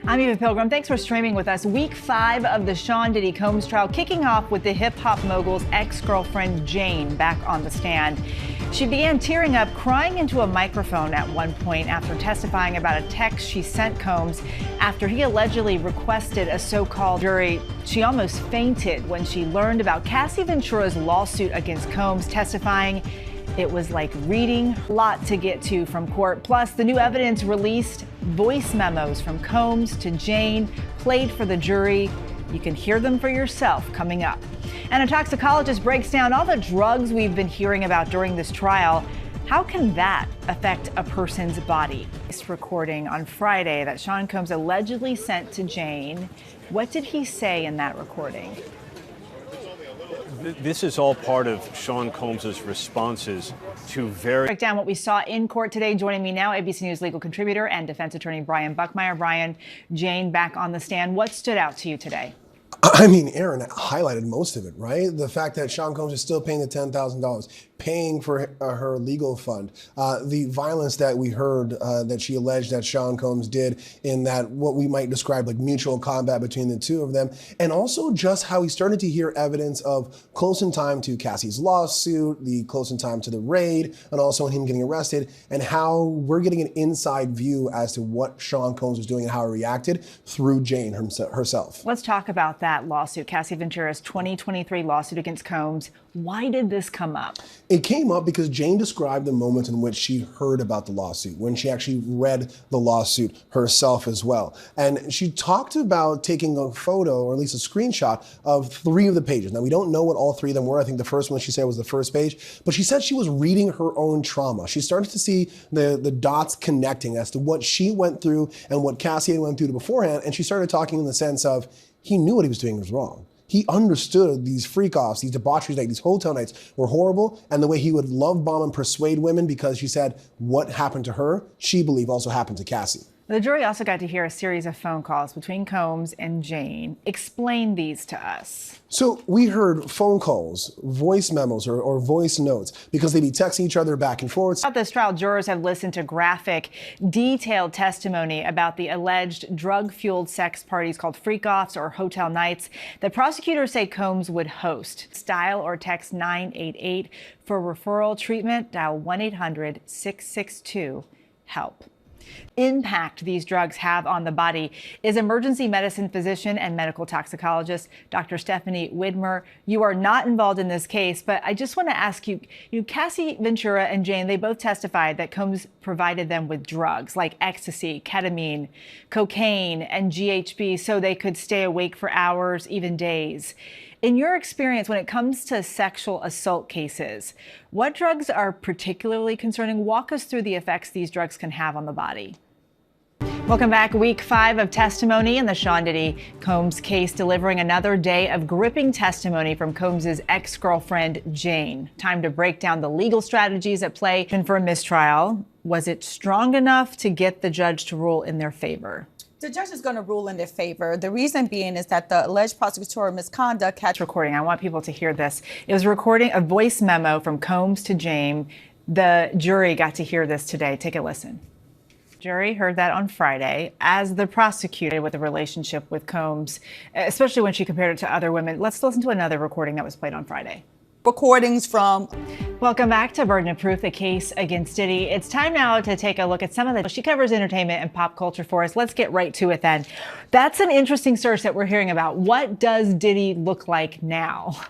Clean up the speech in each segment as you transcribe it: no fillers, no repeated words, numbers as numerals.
I'm Eva Pilgrim. Thanks for streaming with us. Week 5 of the Sean Diddy Combs trial kicking off with the hip-hop mogul's ex-girlfriend Jane back on the stand. She began tearing up, crying into a microphone at one point after testifying about a text she sent Combs after he allegedly requested a so-called jury. She almost fainted when she learned about Cassie Ventura's lawsuit against Combs, testifying it was like reading. A lot to get to from court. Plus, the new evidence released, voice memos from Combs to Jane, played for the jury. You can hear them for yourself coming up. And a toxicologist breaks down all the drugs we've been hearing about during this trial. How can that affect a person's body? This recording on Friday that Sean Combs allegedly sent to Jane. What did he say in that recording? This is all part of Sean Combs' responses to Break down what we saw in court today. Joining me now, ABC News legal contributor and defense attorney Brian Buckmeyer. Brian, Jane back on the stand. What stood out to you today? I mean, Aaron highlighted most of it, right? The fact that Sean Combs is still paying the $10,000, paying for her legal fund, the violence that we heard that she alleged that Sean Combs did in that what we might describe like mutual combat between the two of them, and also just how he started to hear evidence of close in time to Cassie's lawsuit, the close in time to the raid, and also him getting arrested, and how we're getting an inside view as to what Sean Combs was doing and how he reacted through Jane herself. Let's talk about that lawsuit, Cassie Ventura's 2023 lawsuit against Combs. Why did this come up? It came up because Jane described the moment in which she heard about the lawsuit, when she actually read the lawsuit herself as well. And she talked about taking a photo, or at least a screenshot, of 3 of the pages. Now, we don't know what all 3 of them were. I think the first one she said was the first page, but she said she was reading her own trauma. She started to see the dots connecting as to what she went through and what Cassie had went through beforehand. And she started talking in the sense of, he knew what he was doing was wrong. He understood these freak-offs, these debaucheries, like these hotel nights were horrible, and the way he would love bomb and persuade women, because she said what happened to her, she believed also happened to Cassie. The jury also got to hear a series of phone calls between Combs and Jane. Explain these to us. So we heard phone calls, voice memos, or voice notes, because they'd be texting each other back and forth. Throughout this trial, jurors have listened to graphic, detailed testimony about the alleged drug-fueled sex parties called freak-offs or hotel nights that prosecutors say Combs would host. Dial or text 988 for referral treatment. Dial 1-800-662-HELP. Impact these drugs have on the body is emergency medicine physician and medical toxicologist Dr. Stephanie Widmer. You are not involved in this case, but I just want to ask you, Cassie Ventura and Jane, they both testified that Combs provided them with drugs like ecstasy, ketamine, cocaine, and GHB so they could stay awake for hours, even days. In your experience, when it comes to sexual assault cases, what drugs are particularly concerning? Walk us through the effects these drugs can have on the body. Welcome back. Week 5 of testimony in the Sean Diddy Combs case, delivering another day of gripping testimony from Combs' ex-girlfriend, Jane. Time to break down the legal strategies at play for a mistrial. Was it strong enough to get the judge to rule in their favor? The judge is going to rule in their favor. The reason being is that the alleged prosecutorial misconduct had recording. I want people to hear this. It was recording a voice memo from Combs to Jane. The jury got to hear this today. Take a listen. Jury heard that on Friday. As the prosecutor with a relationship with Combs, especially when she compared it to other women. Let's listen to another recording that was played on Friday. Recordings from. Welcome back to Burden of Proof, the case against Diddy. It's time now to take a look at some of the. She covers entertainment and pop culture for us. Let's get right to it then. That's an interesting search that we're hearing about. What does Diddy look like now?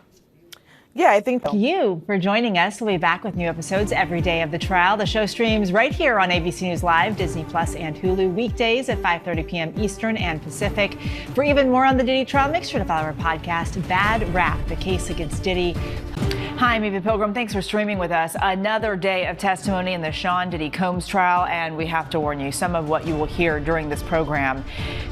Yeah, I think Thank you for joining us. We'll be back with new episodes every day of the trial. The show streams right here on ABC News Live, Disney Plus, and Hulu weekdays at 5:30 p.m. Eastern and Pacific. For even more on the Diddy trial, make sure to follow our podcast, Bad Rap, the case against Diddy. Hi, I'm Eva Pilgrim. Thanks for streaming with us. Another day of testimony in the Sean Diddy Combs trial, and we have to warn you, some of what you will hear during this program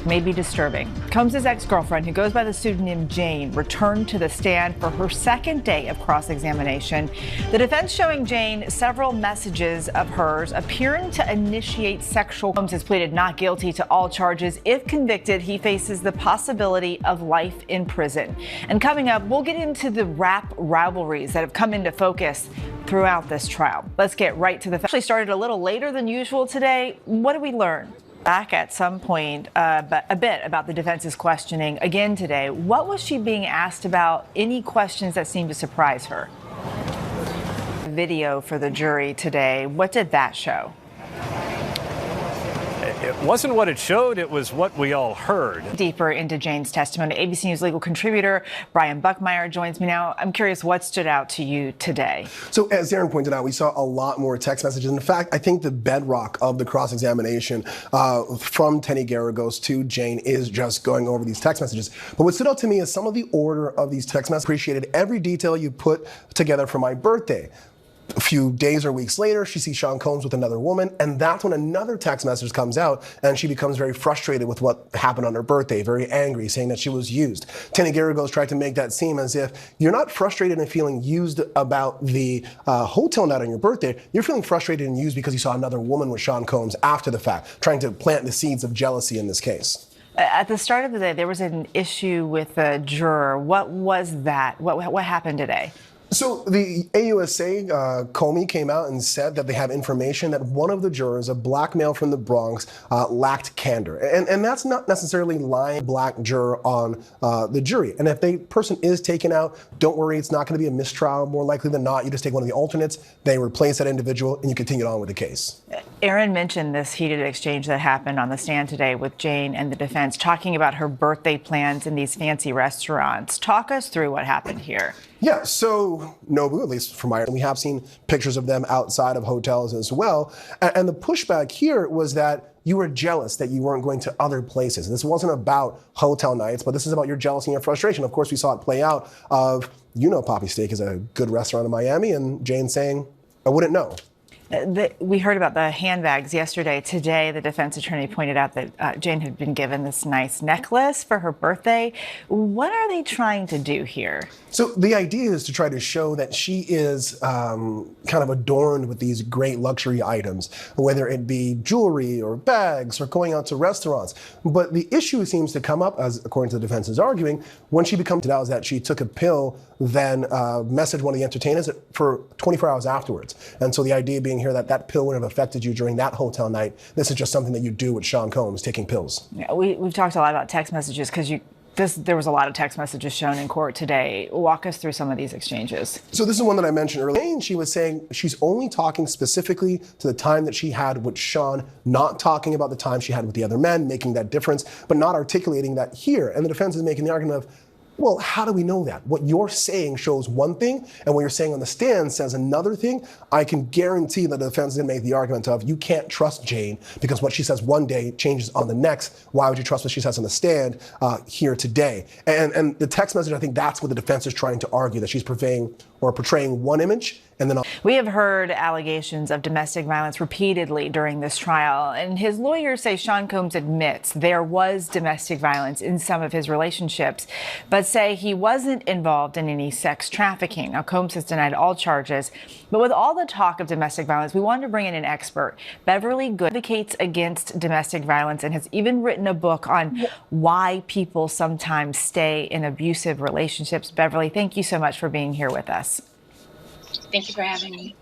may be disturbing. Combs' ex-girlfriend, who goes by the pseudonym Jane, returned to the stand for her second day of cross-examination. The defense showing Jane several messages of hers appearing to initiate sexual. Combs has pleaded not guilty to all charges. If convicted, he faces the possibility of life in prison. And coming up, we'll get into the rap rivalries that have come into focus throughout this trial. Let's get right to the facts. Actually started a little later than usual today. What did we learn? Back at some point, but a bit about the defense's questioning again today. What was she being asked about? Any questions that seemed to surprise her? Video for the jury today. What did that show? It wasn't what it showed, it was what we all heard. Deeper into Jane's testimony, ABC News legal contributor Brian Buckmeyer joins me now. I'm curious, what stood out to you today? So as Aaron pointed out, we saw a lot more text messages. In fact, I think the bedrock of the cross-examination from Tenny Garagos to Jane is just going over these text messages. But what stood out to me is some of the order of these text messages. Appreciated every detail you put together for my birthday. A few days or weeks later, she sees Sean Combs with another woman, and that's when another text message comes out, and she becomes very frustrated with what happened on her birthday, very angry, saying that she was used. Tenny Garagos tried to make that seem as if you're not frustrated and feeling used about the hotel night on your birthday, you're feeling frustrated and used because you saw another woman with Sean Combs after the fact, trying to plant the seeds of jealousy in this case. At the start of the day, there was an issue with a juror. What was that? What happened today? So the AUSA, Comey, came out and said that they have information that one of the jurors, a black male from the Bronx, lacked candor. And that's not necessarily lying black juror on the jury. And if the person is taken out, don't worry, it's not going to be a mistrial. More likely than not, you just take one of the alternates, they replace that individual, and you continue on with the case. Aaron mentioned this heated exchange that happened on the stand today with Jane and the defense, talking about her birthday plans in these fancy restaurants. Talk us through what happened here. Yeah, so Nobu, at least from my, we have seen pictures of them outside of hotels as well. And the pushback here was that you were jealous that you weren't going to other places. This wasn't about hotel nights, but this is about your jealousy and your frustration. Of course, we saw it play out of, Poppy Steak is a good restaurant in Miami, and Jane saying, I wouldn't know. We heard about the handbags yesterday. Today, the defense attorney pointed out that Jane had been given this nice necklace for her birthday. What are they trying to do here? So the idea is to try to show that she is kind of adorned with these great luxury items, whether it be jewelry or bags or going out to restaurants. But the issue seems to come up, as according to the defense is arguing, when she becomes out, is that she took a pill, then messaged one of the entertainers for 24 hours afterwards. And so the idea being here that that pill would have affected you during that hotel night. This is just something that you do with Sean Combs, taking pills. Yeah, we've talked a lot about text messages because there was a lot of text messages shown in court today. Walk us through some of these exchanges. So this is one that I mentioned earlier. She was saying she's only talking specifically to the time that she had with Sean, not talking about the time she had with the other men, making that difference, but not articulating that here. And the defense is making the argument of, well, how do we know that? What you're saying shows one thing, and what you're saying on the stand says another thing. I can guarantee that the defense is going to make the argument of, you can't trust Jane because what she says one day changes on the next. Why would you trust what she says on the stand here today? And the text message, I think that's what the defense is trying to argue, that she's portraying one image. And then we have heard allegations of domestic violence repeatedly during this trial, and his lawyers say Sean Combs admits there was domestic violence in some of his relationships, but say he wasn't involved in any sex trafficking. Now, Combs has denied all charges, but with all the talk of domestic violence, we wanted to bring in an expert. Beverly Good advocates against domestic violence and has even written a book on why people sometimes stay in abusive relationships. Beverly, thank you so much for being here with us. Thank you for having me.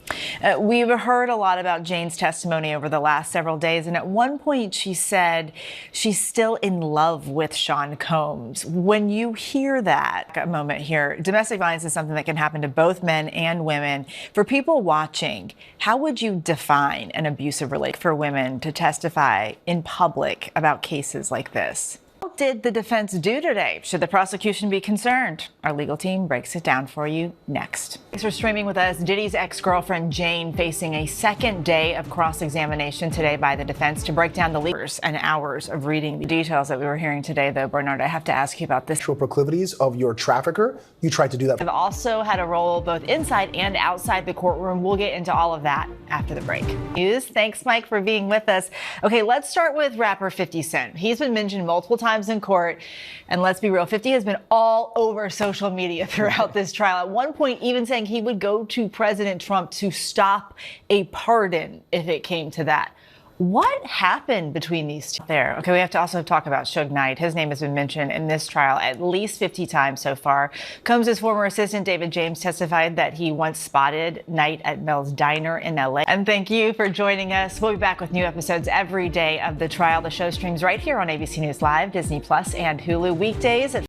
We've heard a lot about Jane's testimony over the last several days, and at one point she said she's still in love with Sean Combs. When you hear that, a moment here, domestic violence is something that can happen to both men and women. For people watching, how would you define an abusive relationship for women to testify in public about cases like this? What did the defense do today? Should the prosecution be concerned? Our legal team breaks it down for you next. Thanks for streaming with us. Diddy's ex-girlfriend Jane facing a second day of cross-examination today by the defense to break down the hours and hours of reading the details that we were hearing today, though. Bernard, I have to ask you about this. Proclivities of your trafficker, you tried to do that. I've also had a role both inside and outside the courtroom. We'll get into all of that after the break. Thanks, Mike, for being with us. Okay, let's start with rapper 50 Cent. He's been mentioned multiple times in court, and let's be real, 50 has been all over social media throughout this trial. At one point, even saying he would go to President Trump to stop a pardon if it came to that. What happened between these two there? Okay, we have to also talk about Suge Knight. His name has been mentioned in this trial at least 50 times so far. Combs' former assistant, David James, testified that he once spotted Knight at Mel's Diner in LA. And thank you for joining us. We'll be back with new episodes every day of the trial. The show streams right here on ABC News Live, Disney Plus, and Hulu weekdays at